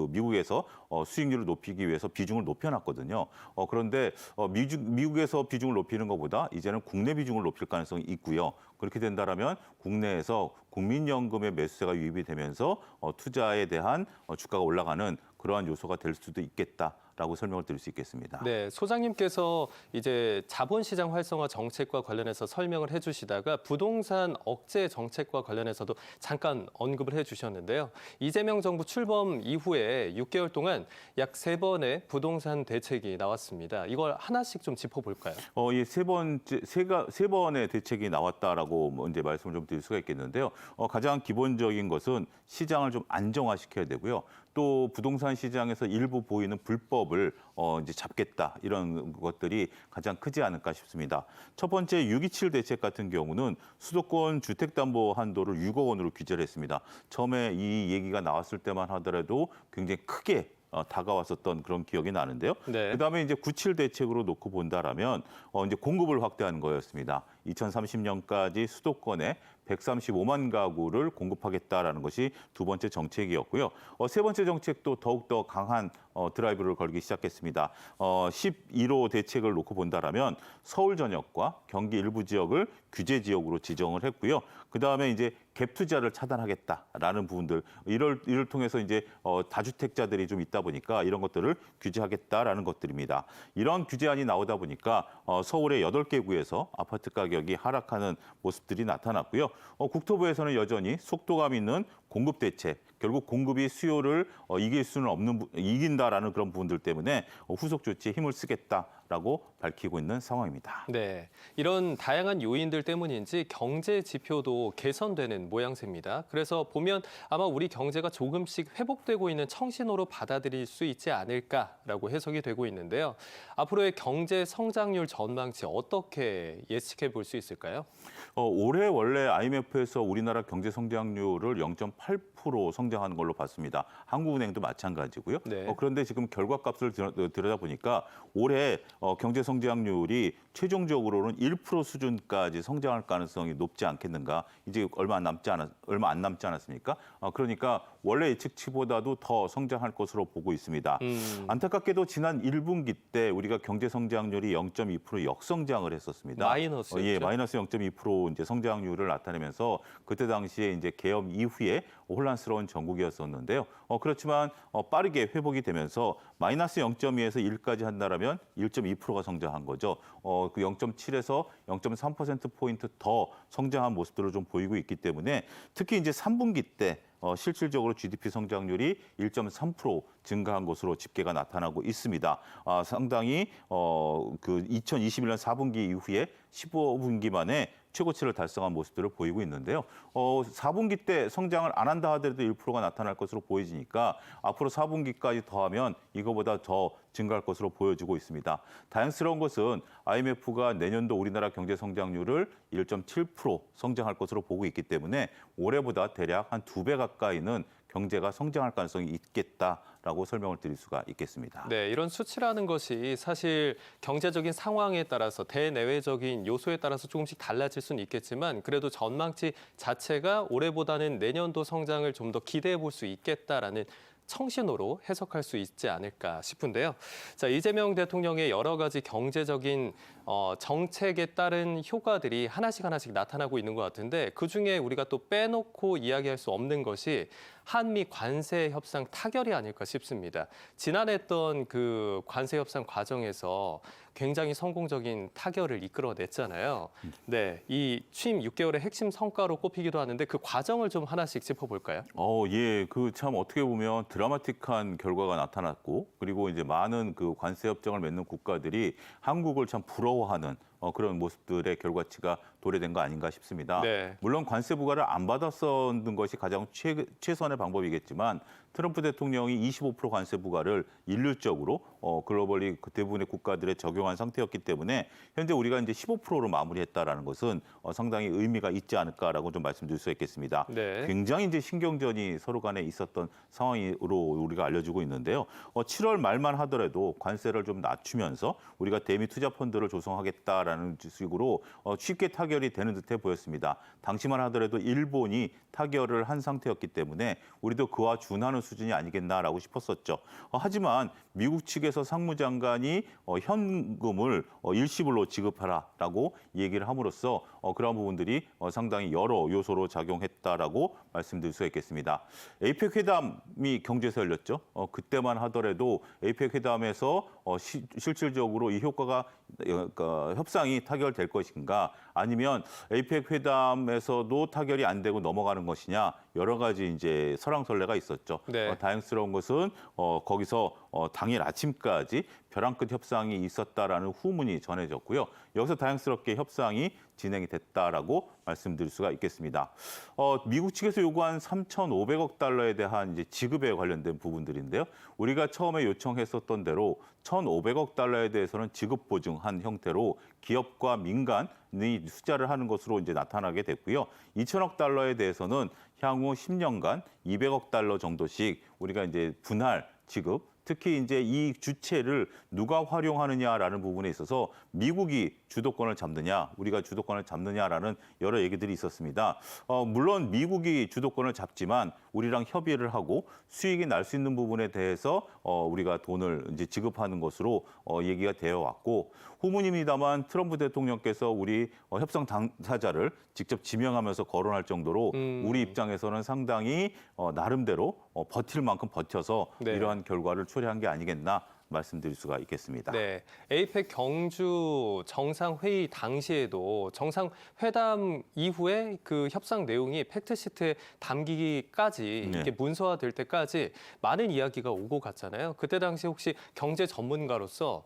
미국에서 수익률을 높이기 위해서 비중을 높여놨거든요. 그런데 미국에서 비중을 높이는 것보다 이제는 국내 비중을 높일 가능성이 있고요. 그렇게 된다라면 국내에서 국민연금의 매수세가 유입이 되면서 투자에 대한 주가가 올라가는 그러한 요소가 될 수도 있겠다라고 설명을 드릴 수 있겠습니다. 네, 소장님께서 이제 자본시장 활성화 정책과 관련해서 설명을 해주시다가 부동산 억제 정책과 관련해서도 잠깐 언급을 해주셨는데요. 이재명 정부 출범 이후에 6개월 동안 약 3번의 부동산 대책이 나왔습니다. 이걸 하나씩 좀 짚어볼까요? 이 세 번의 대책이 나왔다라고 이제 말씀을 좀 드릴 수가 있겠는데요. 가장 기본적인 것은 시장을 좀 안정화시켜야 되고요. 또 부동산 시장에서 일부 보이는 불법을 이제 잡겠다 이런 것들이 가장 크지 않을까 싶습니다. 첫 번째 6.27 대책 같은 경우는 수도권 주택담보 한도를 6억 원으로 규제를 했습니다. 처음에 이 얘기가 나왔을 때만 하더라도 굉장히 크게 다가왔었던 그런 기억이 나는데요. 네. 그다음에 이제 9.7 대책으로 놓고 본다라면 이제 공급을 확대하는 거였습니다. 2030년까지 수도권에 135만 가구를 공급하겠다라는 것이 두 번째 정책이었고요. 세 번째 정책도 더욱더 강한 드라이브를 걸기 시작했습니다. 11호 대책을 놓고 본다라면 서울 전역과 경기 일부 지역을 규제 지역으로 지정을 했고요. 그다음에 이제 갭 투자를 차단하겠다라는 부분들 이를 통해서 이제 다주택자들이 좀 있다 보니까 이런 것들을 규제하겠다라는 것들입니다. 이런 규제안이 나오다 보니까 서울의 8개 구에서 아파트 가격이 하락하는 모습들이 나타났고요. 국토부에서는 여전히 속도감 있는 공급 대책, 결국 공급이 수요를 이긴다라는 그런 부분들 때문에 후속 조치에 힘을 쓰겠다라고 밝히고 있는 상황입니다. 네, 이런 다양한 요인들 때문인지 경제 지표도 개선되는 모양새입니다. 그래서 보면 아마 우리 경제가 조금씩 회복되고 있는 청신호로 받아들일 수 있지 않을까라고 해석이 되고 있는데요. 앞으로의 경제 성장률 전망치 어떻게 예측해 볼 수 있을까요? 올해 원래 IMF에서 우리나라 경제 성장률을 0.8% 성장하는 걸로 봤습니다. 한국은행도 마찬가지고요. 네. 그런데 지금 결과값을 들여다보니까 올해 경제 성장률이 최종적으로는 1% 수준까지 성장할 가능성이 높지 않겠는가. 이제 얼마 안 남지 않았습니까? 그러니까 원래 예측치보다도 더 성장할 것으로 보고 있습니다. 안타깝게도 지난 1분기 때 우리가 경제 성장률이 0.2% 역성장을 했었습니다. 마이너스였죠? 예, 마이너스 0.2% 이제 성장률을 나타내면서 그때 당시에 이제 개업 이후에 혼란스러운 전국이었었는데요. 그렇지만 빠르게 회복이 되면서 마이너스 0.2에서 1까지 한다라면 1.2%가 성장한 거죠. 그 0.7에서 0.3%포인트 더 성장한 모습들을 좀 보이고 있기 때문에 특히 이제 3분기 때 실질적으로 GDP 성장률이 1.3% 증가한 것으로 집계가 나타나고 있습니다. 상당히 그 2021년 4분기 이후에 15분기 만에 최고치를 달성한 모습들을 보이고 있는데요. 4분기 때 성장을 안 한다 하더라도 1%가 나타날 것으로 보여지니까 앞으로 4분기까지 더하면 이거보다 더 증가할 것으로 보여지고 있습니다. 다행스러운 것은 IMF가 내년도 우리나라 경제 성장률을 1.7% 성장할 것으로 보고 있기 때문에 올해보다 대략 한 2배 가까이는 경제가 성장할 가능성이 있겠다라고 설명을 드릴 수가 있겠습니다. 네, 이런 수치라는 것이 사실 경제적인 상황에 따라서 대내외적인 요소에 따라서 조금씩 달라질 수는 있겠지만 그래도 전망치 자체가 올해보다는 내년도 성장을 좀 더 기대해 볼 수 있겠다라는 청신호로 해석할 수 있지 않을까 싶은데요. 자, 이재명 대통령의 여러 가지 경제적인 정책에 따른 효과들이 하나씩 나타나고 있는 것 같은데 그중에 우리가 또 빼놓고 이야기할 수 없는 것이 한미 관세 협상 타결이 아닐까 싶습니다. 지난해 했던 그 관세 협상 과정에서 굉장히 성공적인 타결을 이끌어냈잖아요. 네, 이 취임 6개월의 핵심 성과로 꼽히기도 하는데 그 과정을 좀 하나씩 짚어볼까요? 예, 그 참 어떻게 보면 드라마틱한 결과가 나타났고 그리고 이제 많은 그 관세 협정을 맺는 국가들이 한국을 참 부러워하는 그런 모습들의 결과치가 도래된 거 아닌가 싶습니다. 네. 물론 관세 부과를 안 받았었는 것이 가장 최선의 방법이겠지만 트럼프 대통령이 25% 관세 부과를 일률적으로 글로벌리 그 대부분의 국가들에 적용한 상태였기 때문에 현재 우리가 이제 15%로 마무리했다라는 것은 상당히 의미가 있지 않을까라고 좀 말씀드릴 수 있겠습니다. 네. 굉장히 이제 신경전이 서로 간에 있었던 상황으로 우리가 알려지고 있는데요. 7월 말만 하더라도 관세를 좀 낮추면서 우리가 대미 투자 펀드를 조성하겠다라는 식으로 쉽게 타결이 되는 듯해 보였습니다. 당시만 하더라도 일본이 타결을 한 상태였기 때문에 우리도 그와 준하는 수준이 아니겠나라고 싶었었죠. 하지만 미국 측에서 상무장관이 현금을 일시불로 지급하라라고 얘기를 함으로써 그러한 부분들이 상당히 여러 요소로 작용했다라고 말씀드릴 수 있겠습니다. 에이펙 회담이 경제에서 열렸죠. 그때만 하더라도 에이펙 회담에서 실질적으로 이 효과가 협상이 타결될 것인가 아니면 에이펙 회담에서도 타결이 안 되고 넘어가는 것이냐 여러 가지 이제 설왕설래가 있었죠. 네. 다행스러운 것은 거기서 당일 아침까지 벼랑 끝 협상이 있었다라는 후문이 전해졌고요. 여기서 다행스럽게 협상이 진행이 됐다라고 말씀드릴 수가 있겠습니다. 미국 측에서 요구한 3,500억 달러에 대한 이제 지급에 관련된 부분들인데요. 우리가 처음에 요청했었던 대로 1,500억 달러에 대해서는 지급 보증한 형태로 기업과 민간이 투자를 하는 것으로 이제 나타나게 됐고요. 2,000억 달러에 대해서는 향후 10년간 200억 달러 정도씩 우리가 이제 분할 지급 특히 이제 이 주체를 누가 활용하느냐라는 부분에 있어서 미국이 주도권을 잡느냐, 우리가 주도권을 잡느냐라는 여러 얘기들이 있었습니다. 물론 미국이 주도권을 잡지만 우리랑 협의를 하고 수익이 날 수 있는 부분에 대해서 우리가 돈을 이제 지급하는 것으로 얘기가 되어 왔고 후문입니다만 트럼프 대통령께서 우리 협상 당사자를 직접 지명하면서 거론할 정도로 우리 입장에서는 상당히 나름대로 버틸 만큼 버텨서 네. 이러한 결과를 초래한 게 아니겠나 말씀드릴 수가 있겠습니다. 네, 에이펙 경주 정상회의 당시에도 정상회담 이후에 그 협상 내용이 팩트시트에 담기기까지 네. 이게 문서화될 때까지 많은 이야기가 오고 갔잖아요. 그때 당시 혹시 경제 전문가로서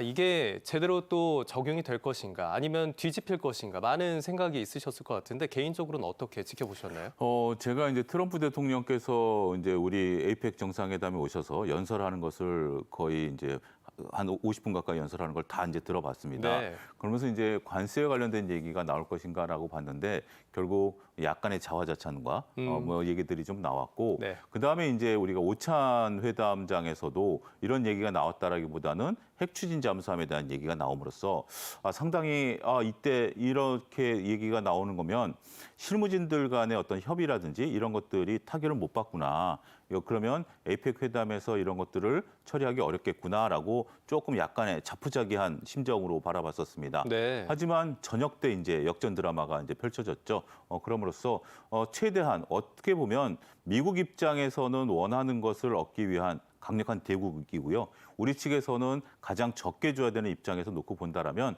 이게 제대로 또 적용이 될 것인가 아니면 뒤집힐 것인가 많은 생각이 있으셨을 것 같은데 개인적으로는 어떻게 지켜보셨나요? 제가 이제 트럼프 대통령께서 이제 우리 에이펙 정상회담에 오셔서 연설하는 것을 거의 이제 한 50분 가까이 연설하는 걸 다 이제 들어봤습니다. 네. 그러면서 이제 관세와 관련된 얘기가 나올 것인가라고 봤는데 결국 약간의 자화자찬과 뭐 얘기들이 좀 나왔고 네. 그다음에 이제 우리가 오찬 회담장에서도 이런 얘기가 나왔다라기보다는 핵 추진 잠수함에 대한 얘기가 나옴으로써 상당히 이때 이렇게 얘기가 나오는 거면 실무진들 간의 어떤 협의라든지 이런 것들이 타결을 못 받구나. 그러면 에이펙 회담에서 이런 것들을 처리하기 어렵겠구나라고 조금 약간의 자포자기한 심정으로 바라봤었습니다. 네. 하지만 저녁 때 이제 역전 드라마가 이제 펼쳐졌죠. 그럼으로써 최대한 어떻게 보면 미국 입장에서는 원하는 것을 얻기 위한 강력한 대국이고요. 우리 측에서는 가장 적게 줘야 되는 입장에서 놓고 본다라면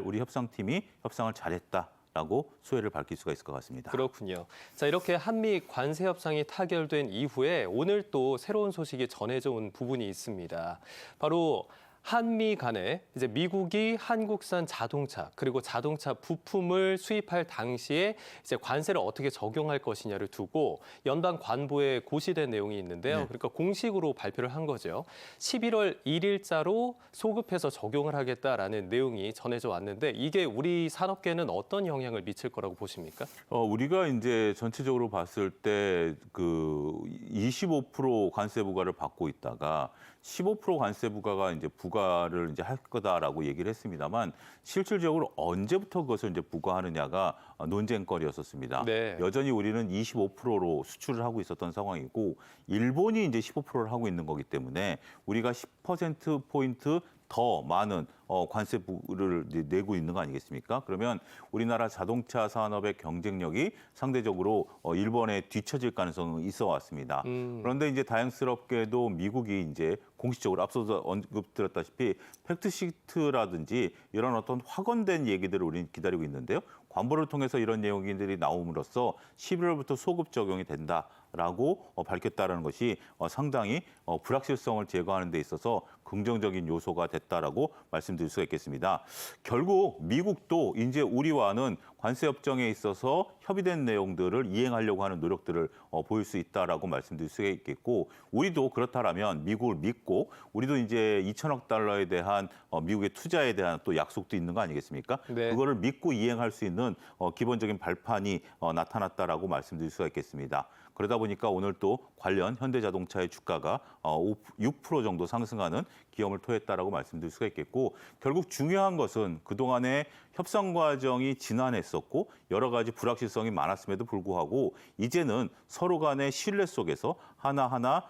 우리 협상팀이 협상을 잘했다. 라고 소회를 밝힐 수가 있을 것 같습니다. 그렇군요. 자, 이렇게 한미 관세 협상이 타결된 이후에 오늘 또 새로운 소식이 전해져 온 부분이 있습니다. 바로 한미 간에 이제 미국이 한국산 자동차 그리고 자동차 부품을 수입할 당시에 이제 관세를 어떻게 적용할 것이냐를 두고 연방 관보에 고시된 내용이 있는데요. 네. 그러니까 공식으로 발표를 한 거죠. 11월 1일자로 소급해서 적용을 하겠다라는 내용이 전해져 왔는데 이게 우리 산업계는 어떤 영향을 미칠 거라고 보십니까? 우리가 이제 전체적으로 봤을 때 그 25% 관세 부과를 받고 있다가 15% 관세 부과가 이제 부과를 이제 할 거다라고 얘기를 했습니다만 실질적으로 언제부터 그것을 이제 부과하느냐가 논쟁거리였었습니다. 네. 여전히 우리는 25%로 수출을 하고 있었던 상황이고 일본이 이제 15%를 하고 있는 거기 때문에 우리가 10% 포인트 더 많은 관세부를 내고 있는 거 아니겠습니까? 그러면 우리나라 자동차 산업의 경쟁력이 상대적으로 일본에 뒤처질 가능성이 있어 왔습니다. 그런데 이제 다행스럽게도 미국이 이제 공식적으로 앞서서 언급드렸다시피 팩트시트라든지 이런 어떤 확언된 얘기들을 우리는 기다리고 있는데요. 관보를 통해서 이런 내용들이 나옴으로써 11월부터 소급 적용이 된다. 라고 밝혔다는 것이 상당히 불확실성을 제거하는 데 있어서 긍정적인 요소가 됐다라고 말씀드릴 수가 있겠습니다. 결국 미국도 이제 우리와는 관세 협정에 있어서 협의된 내용들을 이행하려고 하는 노력들을 보일 수 있다라고 말씀드릴 수가 있겠고, 우리도 그렇다라면 미국을 믿고 우리도 이제 2천억 달러에 대한 미국의 투자에 대한 또 약속도 있는 거 아니겠습니까? 네. 그거를 믿고 이행할 수 있는 기본적인 발판이 나타났다라고 말씀드릴 수가 있겠습니다. 그러다 보니까 오늘 또 관련 현대자동차의 주가가 6% 정도 상승하는 기염을 토했다라고 말씀드릴 수가 있겠고, 결국 중요한 것은 그동안의 협상 과정이 지난했었고 여러 가지 불확실성이 많았음에도 불구하고 이제는 서로 간의 신뢰 속에서 하나하나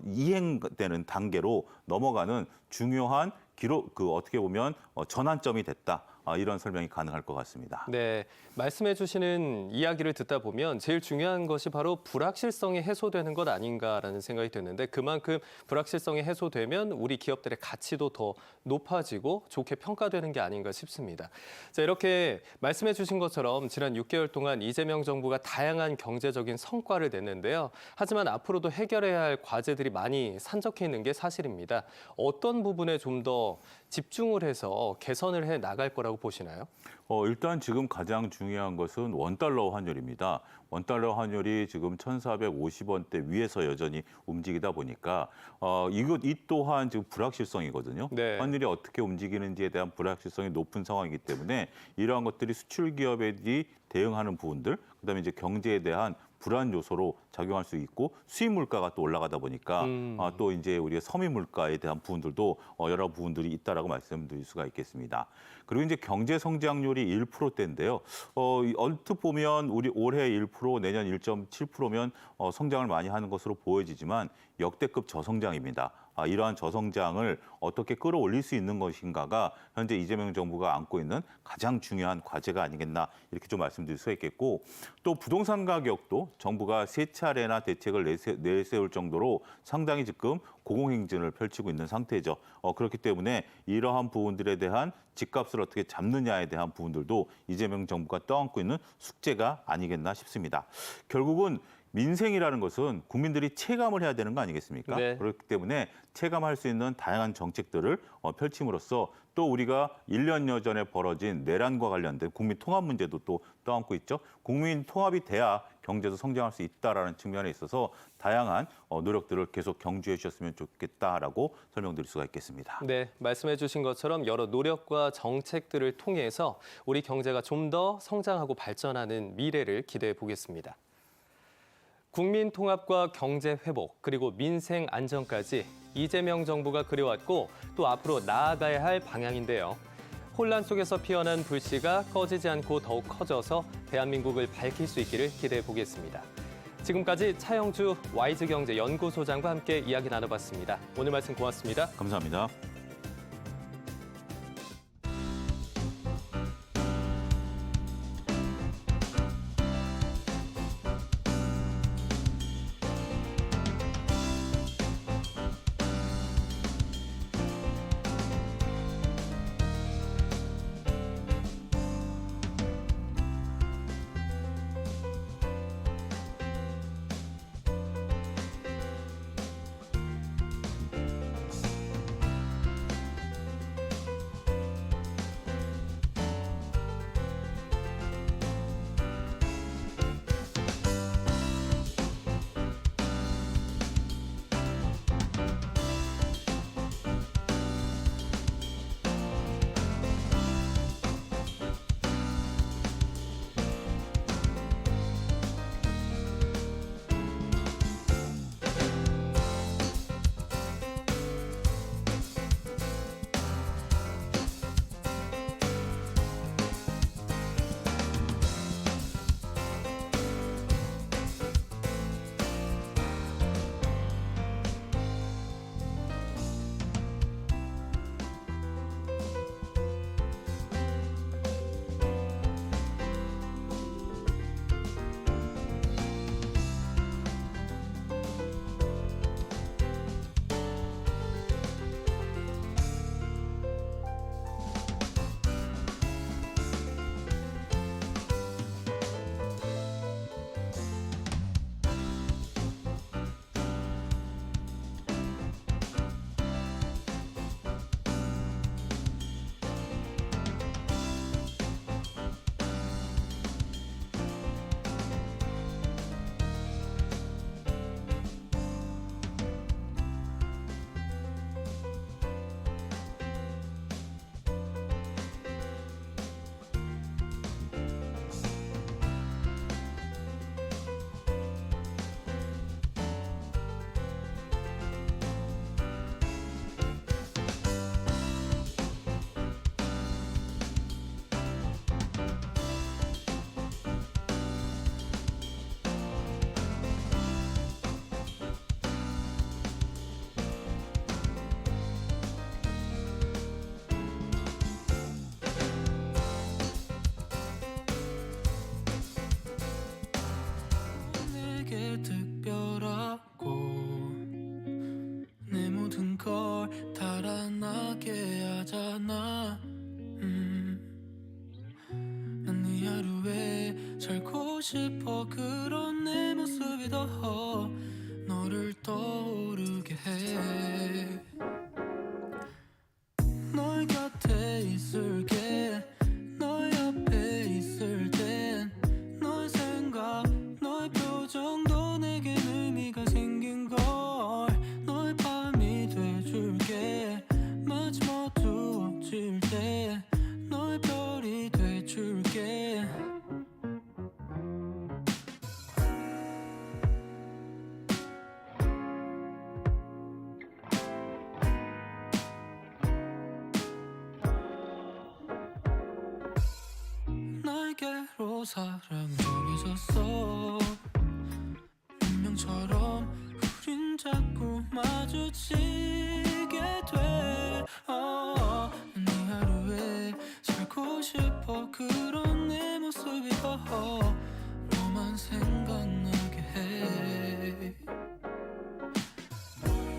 이행되는 단계로 넘어가는 중요한 어떻게 보면 전환점이 됐다. 이런 설명이 가능할 것 같습니다. 네, 말씀해 주시는 이야기를 듣다 보면 제일 중요한 것이 바로 불확실성이 해소되는 것 아닌가라는 생각이 드는데, 그만큼 불확실성이 해소되면 우리 기업들의 가치도 더 높아지고 좋게 평가되는 게 아닌가 싶습니다. 자, 이렇게 말씀해 주신 것처럼 지난 6개월 동안 이재명 정부가 다양한 경제적인 성과를 냈는데요. 하지만 앞으로도 해결해야 할 과제들이 많이 산적해 있는 게 사실입니다. 어떤 부분에 좀 더 집중을 해서 개선을 해 나갈 거라고 보시나요? 일단 지금 가장 중요한 것은 원달러 환율입니다. 원달러 환율이 지금 1,450원대 위에서 여전히 움직이다 보니까 이 또한 지금 불확실성이거든요. 네. 환율이 어떻게 움직이는지에 대한 불확실성이 높은 상황이기 때문에 이러한 것들이 수출 기업들이 대응하는 부분들, 그다음에 이제 경제에 대한 불안 요소로 작용할 수 있고, 수입 물가가 또 올라가다 보니까 또 이제 우리의 섬유 물가에 대한 부분들도 여러 부분들이 있다라고 말씀드릴 수가 있겠습니다. 그리고 이제 경제 성장률이 1%대인데요. 얼핏 보면 우리 올해 1%, 내년 1.7%면 성장을 많이 하는 것으로 보여지지만 역대급 저성장입니다. 이러한 저성장을 어떻게 끌어올릴 수 있는 것인가가 현재 이재명 정부가 안고 있는 가장 중요한 과제가 아니겠나, 이렇게 좀 말씀드릴 수가 있겠고, 또 부동산 가격도 정부가 3차례나 대책을 내세울 정도로 상당히 지금 고공행진을 펼치고 있는 상태죠. 그렇기 때문에 이러한 부분들에 대한 집값을 어떻게 잡느냐에 대한 부분들도 이재명 정부가 떠안고 있는 숙제가 아니겠나 싶습니다. 결국은 민생이라는 것은 국민들이 체감을 해야 되는 거 아니겠습니까? 네. 그렇기 때문에 체감할 수 있는 다양한 정책들을 펼침으로써 또 우리가 1년여 전에 벌어진 내란과 관련된 국민 통합 문제도 또 떠안고 있죠. 국민 통합이 돼야 경제도 성장할 수 있다라는 측면에 있어서 다양한 노력들을 계속 경주해 주셨으면 좋겠다라고 설명드릴 수가 있겠습니다. 네, 말씀해 주신 것처럼 여러 노력과 정책들을 통해서 우리 경제가 좀 더 성장하고 발전하는 미래를 기대해 보겠습니다. 국민 통합과 경제 회복, 그리고 민생 안정까지 이재명 정부가 그려왔고 또 앞으로 나아가야 할 방향인데요. 혼란 속에서 피어난 불씨가 꺼지지 않고 더욱 커져서 대한민국을 밝힐 수 있기를 기대해 보겠습니다. 지금까지 차영주 YG경제연구소장과 함께 이야기 나눠봤습니다. 오늘 말씀 고맙습니다. 감사합니다. 싶어 그런 내 모습이 더 너를 떠오르게 해 너의 곁에 있을게 너의 옆에 있을 땐 너의 생각 너의 표정도 내겐 의미가 생긴 걸 너의 밤이 돼줄게 마침 어두워질 때 너의 별이 돼줄게 나에게로 사랑은 정해졌어 운명처럼 우린 자꾸 마주치게 돼 네 하루에 살고 싶어 그런 내 모습이 더 너만 생각나게 해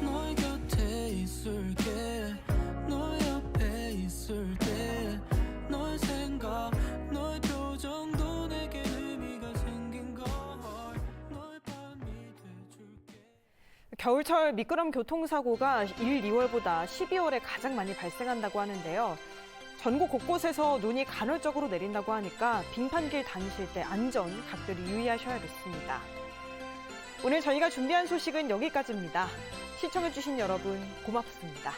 너의 곁에 있을게 너의 옆에 있을 때 너의 생각 너의 표정도 내게 의미가 생긴 걸 너의 밤이 돼줄게 겨울철 미끄럼 교통사고가 1, 2월보다 12월에 가장 많이 발생한다고 하는데요. 전국 곳곳에서 눈이 간헐적으로 내린다고 하니까 빙판길 다니실 때 안전 각별히 유의하셔야겠습니다. 오늘 저희가 준비한 소식은 여기까지입니다. 시청해주신 여러분 고맙습니다.